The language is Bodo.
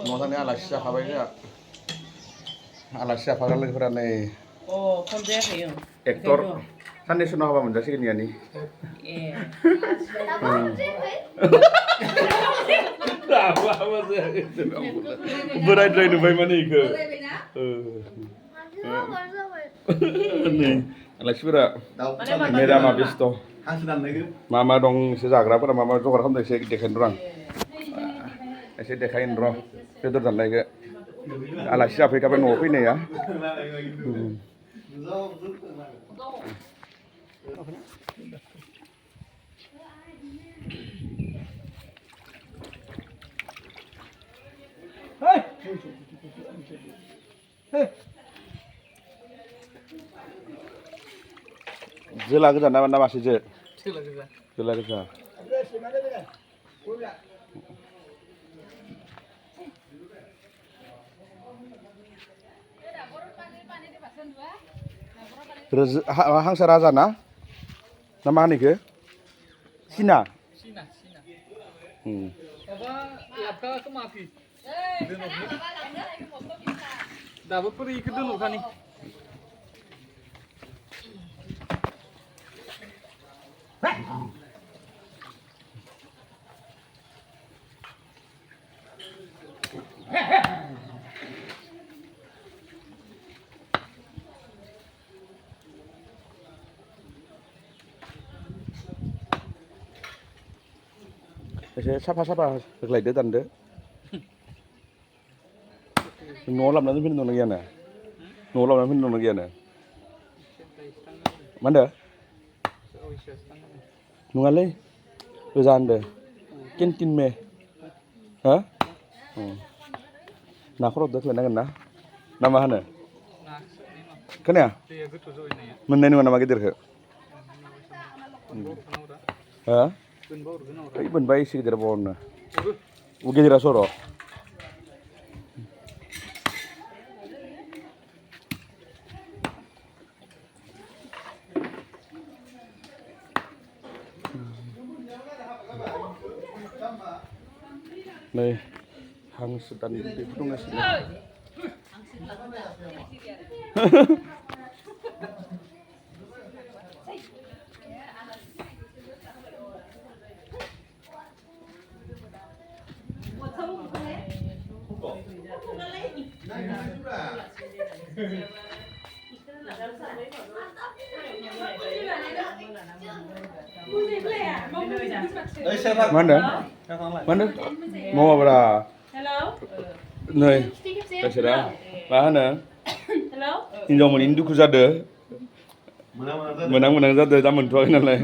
न'आव थांनाय आलासि जाखाबाय जोंहा आलासि जाफाग्रा लोगोफोरा नै फन जायाखै एक्टर साननैसो उनाव हाबा मोनजासिगोन यानि बोरायद्राय नुबाय माने इखो नै आलासिफोरा मेदामा बेस्थ' मा मा दं एसे जाग्राफोरा मा मा जगार खालामदों एसे देखायनो र' आं एसे देखायनो र' बेदर दाननायखौ आलासि जाफैखाबाय न'आव फैनाया जोला गोजा ना मासे जो जोला गोजा हांसो राजा ना मा होनो इखो सिना दाबो फोरै इखो दोनहरखानि एसे साफा होग्लायदो दानदो न'आव लाबोनानै दोनफैनो दंना गैयानो न'आव लाबोनानै दोनफैनो दंना गैयानो मा होनदो नङालै ओजा होनदो केन्टिन मे हो ना खर'दो होलायनांगोन ना मा होनो खोनाया मोननाय नङा नामा गिदिरखौ हो ओइ मोनबाय एसे गिदिर बरनो गिदिरा सर' नै हांसो दान दै फुदुंगासिनो Mana? Mana? Mau apa? Nih, terserah. Mana? Hinjau menindu kuzada. Menang zada zaman tua ini lah.